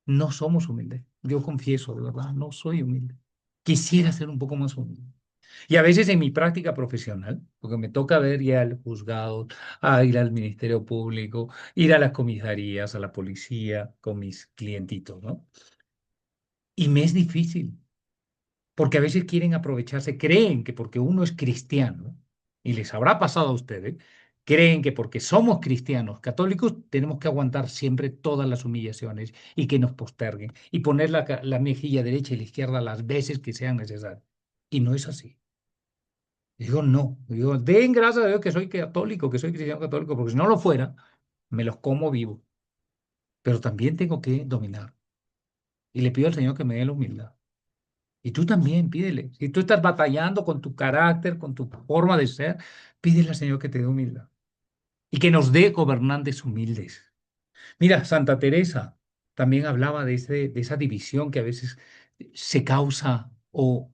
No somos humildes. Yo confieso, de verdad, no soy humilde. Quisiera ser un poco más humilde. Y a veces en mi práctica profesional, porque me toca ver ya al juzgado, a ir al Ministerio Público, ir a las comisarías, a la policía, con mis clientitos, ¿no? Y me es difícil, porque a veces quieren aprovecharse, creen que porque uno es cristiano, y les habrá pasado a ustedes, creen que porque somos cristianos católicos tenemos que aguantar siempre todas las humillaciones y que nos posterguen y poner la mejilla derecha y la izquierda las veces que sean necesarias. Y no es así. Digo, no. Digo, den gracias a Dios que soy católico, que soy cristiano católico, porque si no lo fuera, me los como vivo. Pero también tengo que dominar. Y le pido al Señor que me dé la humildad. Y tú también pídele. Si tú estás batallando con tu carácter, con tu forma de ser, pídele al Señor que te dé humildad y que nos dé gobernantes humildes. Mira, Santa Teresa también hablaba de esa división que a veces se causa o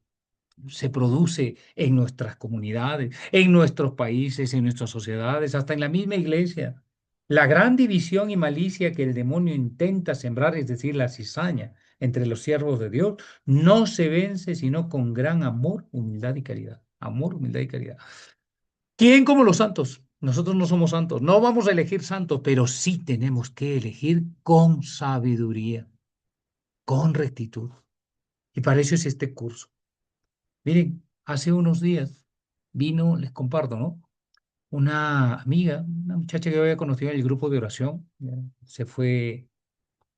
se produce en nuestras comunidades, en nuestros países, en nuestras sociedades, hasta en la misma iglesia. La gran división y malicia que el demonio intenta sembrar, es decir, la cizaña entre los siervos de Dios, no se vence sino con gran amor, humildad y caridad. Amor, humildad y caridad. ¿Quién como los santos? Nosotros no somos santos, no vamos a elegir santos, pero sí tenemos que elegir con sabiduría, con rectitud. Y para eso es este curso. Miren, hace unos días vino, les comparto, ¿no? Una amiga, una muchacha que yo había conocido en el grupo de oración, se fue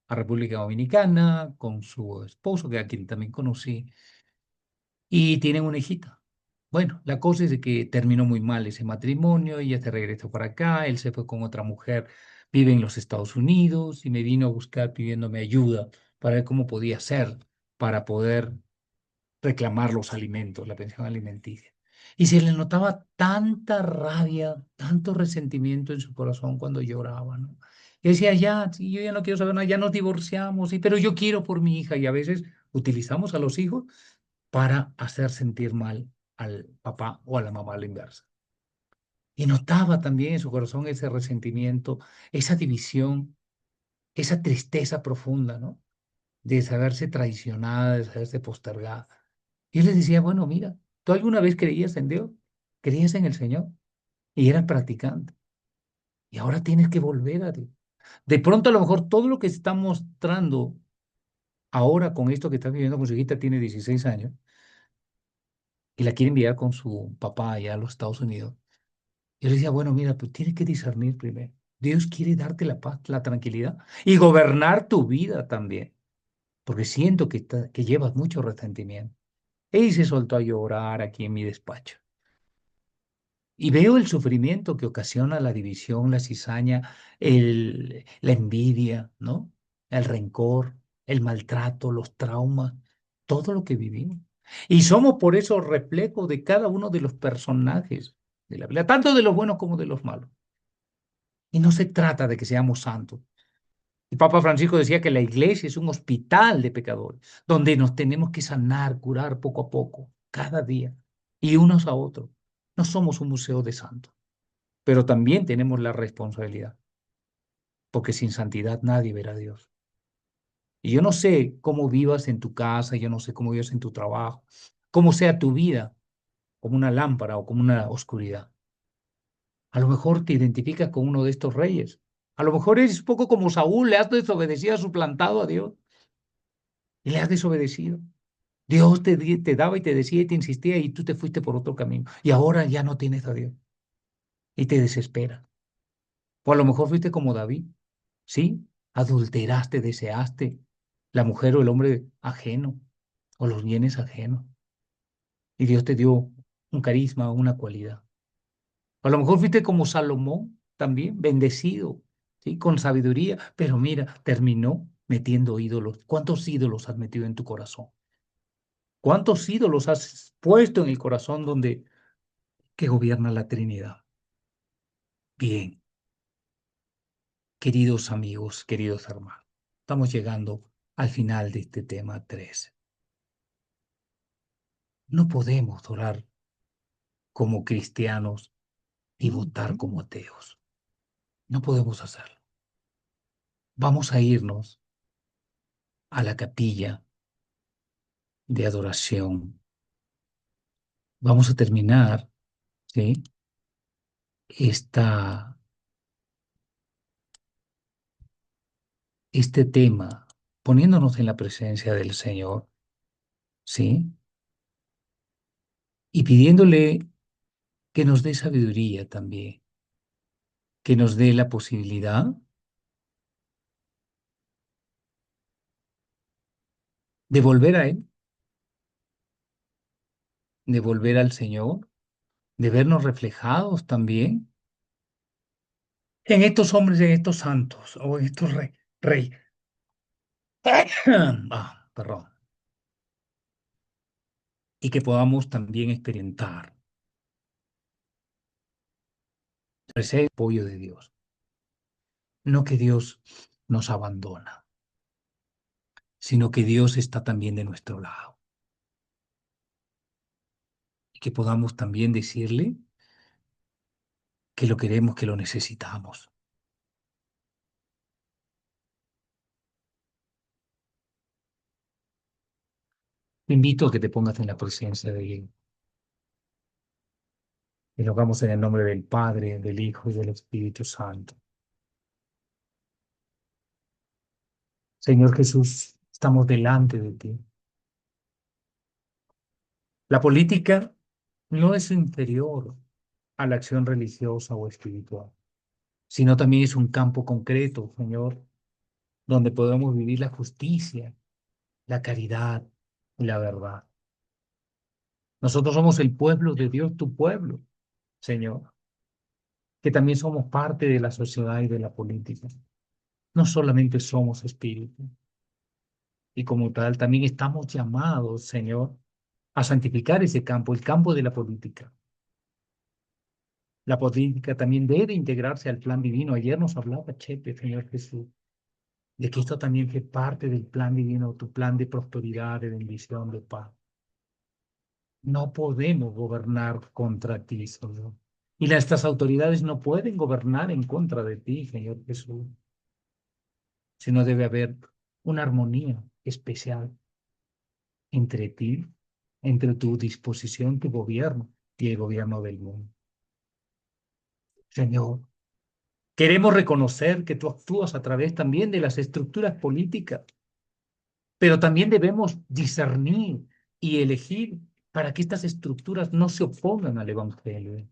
a República Dominicana con su esposo, que a quien también conocí, y tienen una hijita. Bueno, la cosa es de que terminó muy mal ese matrimonio, ella se regresó para acá, él se fue con otra mujer, vive en los Estados Unidos y me vino a buscar pidiéndome ayuda para ver cómo podía hacer para poder reclamar los alimentos, la pensión alimenticia. Y se le notaba tanta rabia, tanto resentimiento en su corazón cuando lloraba, ¿no? Y decía, ya, sí, yo ya no quiero saber nada, ya nos divorciamos, sí, pero yo quiero por mi hija. Y a veces utilizamos a los hijos para hacer sentir mal al papá o a la mamá a la inversa. Y notaba también en su corazón ese resentimiento, esa división, esa tristeza profunda, ¿no? De saberse traicionada, de saberse postergada. Y él les decía, bueno, mira, ¿tú alguna vez creías en Dios? ¿Creías en el Señor? Y eras practicante. Y ahora tienes que volver a Dios. De pronto, a lo mejor, todo lo que está mostrando ahora con esto que estás viviendo con su hijita, tiene 16 años, y la quiere enviar con su papá allá a los Estados Unidos. Y yo le decía, bueno, mira, tú tienes que discernir primero. Dios quiere darte la paz, la tranquilidad y gobernar tu vida también, porque siento que llevas mucho resentimiento. Y se soltó a llorar aquí en mi despacho. Y veo el sufrimiento que ocasiona la división, la cizaña, la envidia, ¿no? El rencor, el maltrato, los traumas, todo lo que vivimos. Y somos por eso reflejo de cada uno de los personajes de la Biblia, tanto de los buenos como de los malos. Y no se trata de que seamos santos. El Papa Francisco decía que la iglesia es un hospital de pecadores, donde nos tenemos que sanar, curar poco a poco, cada día, y unos a otros. No somos un museo de santos, pero también tenemos la responsabilidad, porque sin santidad nadie verá a Dios. Y yo no sé cómo vivas en tu casa, yo no sé cómo vivas en tu trabajo, cómo sea tu vida, como una lámpara o como una oscuridad. A lo mejor te identificas con uno de estos reyes. A lo mejor eres un poco como Saúl, le has desobedecido, has suplantado a Dios y le has desobedecido. Dios te daba y te decía y te insistía y tú te fuiste por otro camino. Y ahora ya no tienes a Dios. y te desespera. O a lo mejor fuiste como David, ¿sí? Adulteraste, deseaste la mujer o el hombre ajeno o los bienes ajenos. Y Dios te dio un carisma, una cualidad. O a lo mejor fuiste como Salomón también, bendecido, ¿sí? Con sabiduría, pero mira, terminó metiendo ídolos. ¿Cuántos ídolos has metido en tu corazón? ¿Cuántos ídolos has puesto en el corazón donde que gobierna la Trinidad? Bien, queridos amigos, queridos hermanos, estamos llegando al final de este tema 3. No podemos orar como cristianos y votar como ateos. No podemos hacerlo. Vamos a irnos a la capilla de adoración. Vamos a terminar, ¿sí? Esta, este tema poniéndonos en la presencia del Señor, ¿sí? Y pidiéndole que nos dé sabiduría también, que nos dé la posibilidad de volver a Él, de volver al Señor, de vernos reflejados también en estos hombres, en estos santos o en estos rey. Perdón. Y que podamos también experimentar ese apoyo de Dios. No que Dios nos abandona, sino que Dios está también de nuestro lado. Y que podamos también decirle que lo queremos, que lo necesitamos. Te invito a que te pongas en la presencia de Él. Y lo hagamos en el nombre del Padre, del Hijo y del Espíritu Santo. Señor Jesús, estamos delante de ti. La política no es inferior a la acción religiosa o espiritual, sino también es un campo concreto, Señor, donde podemos vivir la justicia, la caridad y la verdad. Nosotros somos el pueblo de Dios, tu pueblo, Señor, que también somos parte de la sociedad y de la política. No solamente somos espíritu, y como tal también estamos llamados, Señor, a santificar ese campo, el campo de la política. La política también debe integrarse al plan divino. Ayer nos hablaba Chepe, Señor Jesús, de que esto también es parte del plan divino, tu plan de prosperidad, de bendición, de paz. No podemos gobernar contra ti, Señor. Y nuestras autoridades no pueden gobernar en contra de ti, Señor Jesús, sino debe haber una armonía especial entre ti, entre tu disposición, tu gobierno y el gobierno del mundo. Señor, queremos reconocer que tú actúas a través también de las estructuras políticas, pero también debemos discernir y elegir para que estas estructuras no se opongan al Evangelio.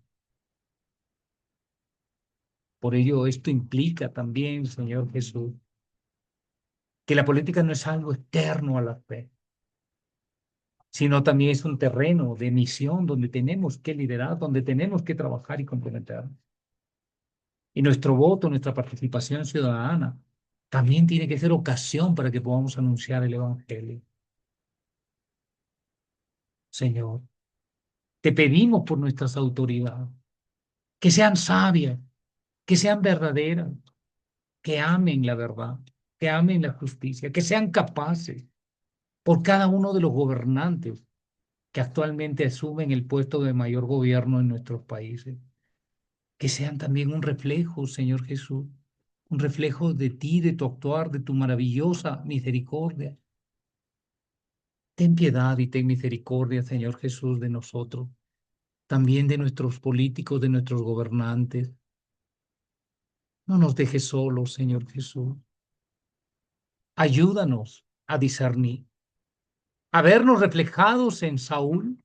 Por ello, esto implica también, Señor Jesús, que la política no es algo externo a la fe, sino también es un terreno de misión donde tenemos que liderar, donde tenemos que trabajar y complementar. Y nuestro voto, nuestra participación ciudadana, también tiene que ser ocasión para que podamos anunciar el Evangelio. Señor, te pedimos por nuestras autoridades, que sean sabias, que sean verdaderas, que amen la verdad, que amen la justicia, que sean capaces por cada uno de los gobernantes que actualmente asumen el puesto de mayor gobierno en nuestros países, que sean también un reflejo, Señor Jesús, un reflejo de ti, de tu actuar, de tu maravillosa misericordia. Ten piedad y ten misericordia, Señor Jesús, de nosotros, también de nuestros políticos, de nuestros gobernantes. No nos dejes solos, Señor Jesús. Ayúdanos a discernir, a vernos reflejados en Saúl,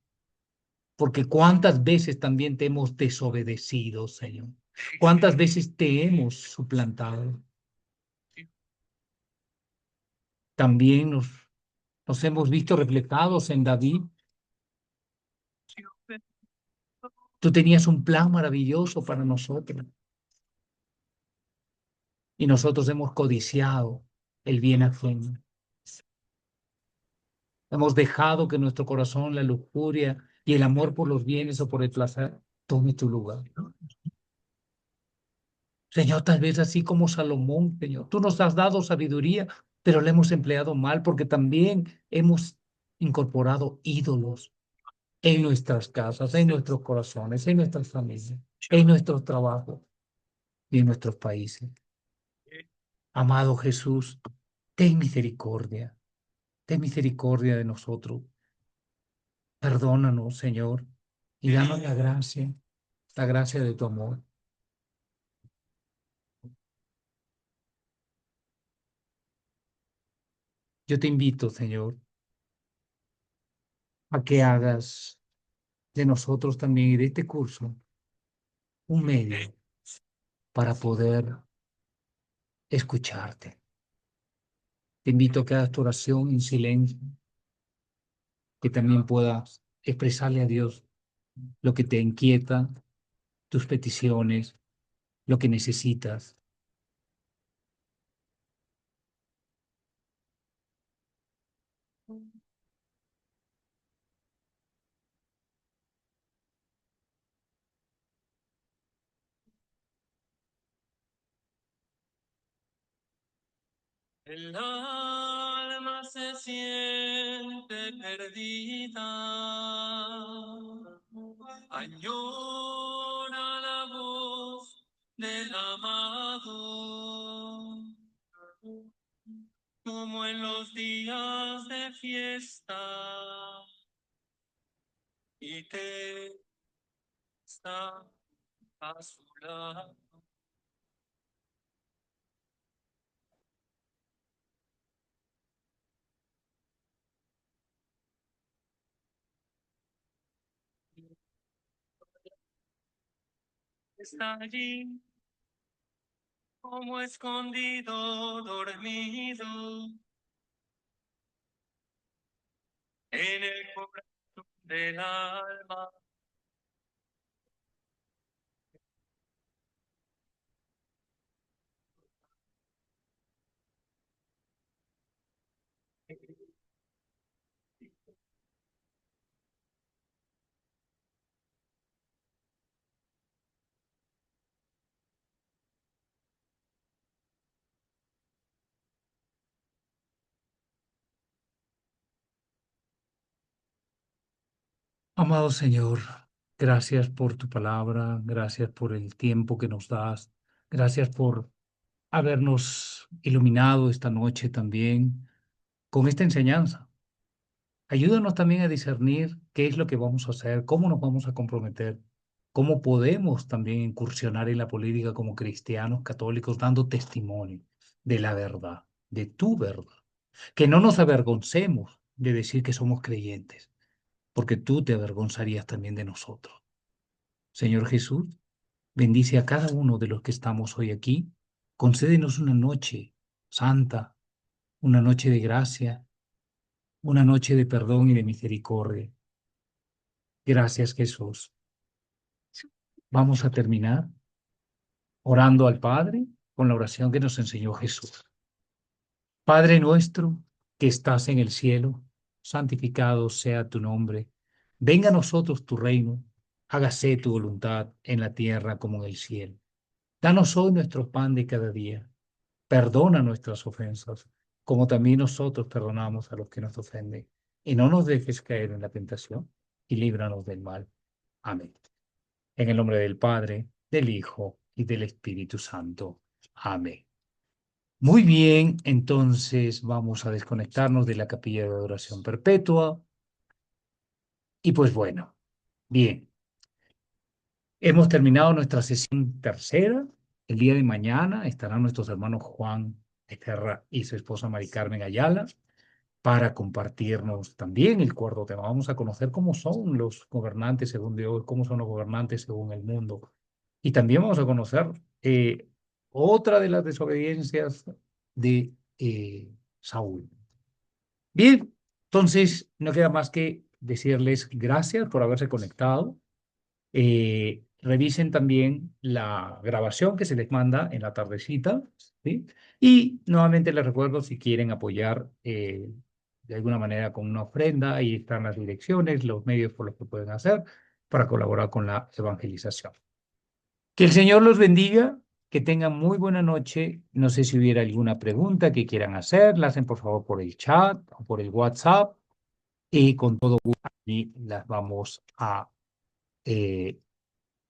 porque cuántas veces también te hemos desobedecido, Señor. Cuántas veces te hemos suplantado. También nos hemos visto reflejados en David. Tú tenías un plan maravilloso para nosotros y nosotros hemos codiciado el bien ajeno. Hemos dejado que nuestro corazón, la lujuria y el amor por los bienes o por el placer tome tu lugar. Señor, tal vez así como Salomón, Señor, tú nos has dado sabiduría, pero la hemos empleado mal porque también hemos incorporado ídolos en nuestras casas, en nuestros corazones, en nuestras familias, en nuestros trabajos y en nuestros países. Amado Jesús, ten misericordia de nosotros. Perdónanos, Señor, y danos la gracia de tu amor. Yo te invito, Señor, a que hagas de nosotros también y de este curso un medio para poder escucharte. Te invito a que hagas tu oración en silencio, que también puedas expresarle a Dios lo que te inquieta, tus peticiones, lo que necesitas. El alma se siente perdida, añora la voz del amado, como en los días de fiesta, y te está a su lado. Está allí como escondido, dormido, en el corazón del alma. Amado Señor, gracias por tu palabra, gracias por el tiempo que nos das, gracias por habernos iluminado esta noche también con esta enseñanza. Ayúdanos también a discernir qué es lo que vamos a hacer, cómo nos vamos a comprometer, cómo podemos también incursionar en la política como cristianos católicos, dando testimonio de la verdad, de tu verdad. Que no nos avergoncemos de decir que somos creyentes, porque tú te avergonzarías también de nosotros. Señor Jesús, bendice a cada uno de los que estamos hoy aquí. Concédenos una noche santa, una noche de gracia, una noche de perdón y de misericordia. Gracias, Jesús. Vamos a terminar orando al Padre con la oración que nos enseñó Jesús. Padre nuestro que estás en el cielo, santificado sea tu nombre. Venga a nosotros tu reino. Hágase tu voluntad en la tierra como en el cielo. Danos hoy nuestro pan de cada día. Perdona nuestras ofensas, como también nosotros perdonamos a los que nos ofenden. Y no nos dejes caer en la tentación, y líbranos del mal. Amén. En el nombre del Padre, del Hijo y del Espíritu Santo. Amén. Muy bien, entonces vamos a desconectarnos de la capilla de adoración perpetua. Y pues bueno, bien, hemos terminado nuestra sesión tercera. El día de mañana estarán nuestros hermanos Juan Esterra y su esposa Mari Carmen Ayala. para compartirnos también el cuarto tema. Vamos a conocer cómo son los gobernantes según Dios, cómo son los gobernantes según el mundo. Y también vamos a conocer otra de las desobediencias de Saúl. Bien, entonces no queda más que decirles gracias por haberse conectado. Revisen también la grabación que se les manda en la tardecita, ¿sí? Y nuevamente les recuerdo si quieren apoyar de alguna manera con una ofrenda, ahí están las direcciones, los medios por los que pueden hacer para colaborar con la evangelización. Que el Señor los bendiga, que tengan muy buena noche. No sé si hubiera alguna pregunta que quieran hacer, la hacen por favor por el chat o por el WhatsApp y con todo gusto aquí las vamos eh,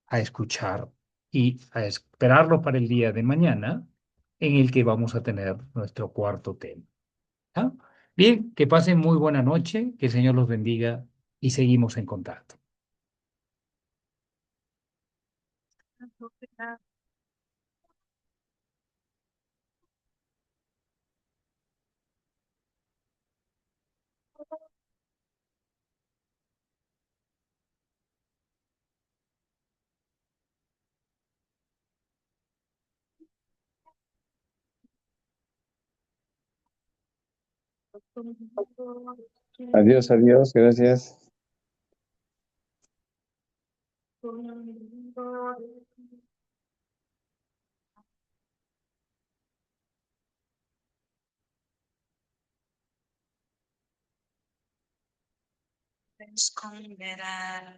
a escuchar y a esperarlo para el día de mañana, en el que vamos a tener nuestro cuarto tema. ¿Ah? Bien, que pasen muy buena noche, que el Señor los bendiga y seguimos en contacto. Adiós, adiós, gracias. Esconderá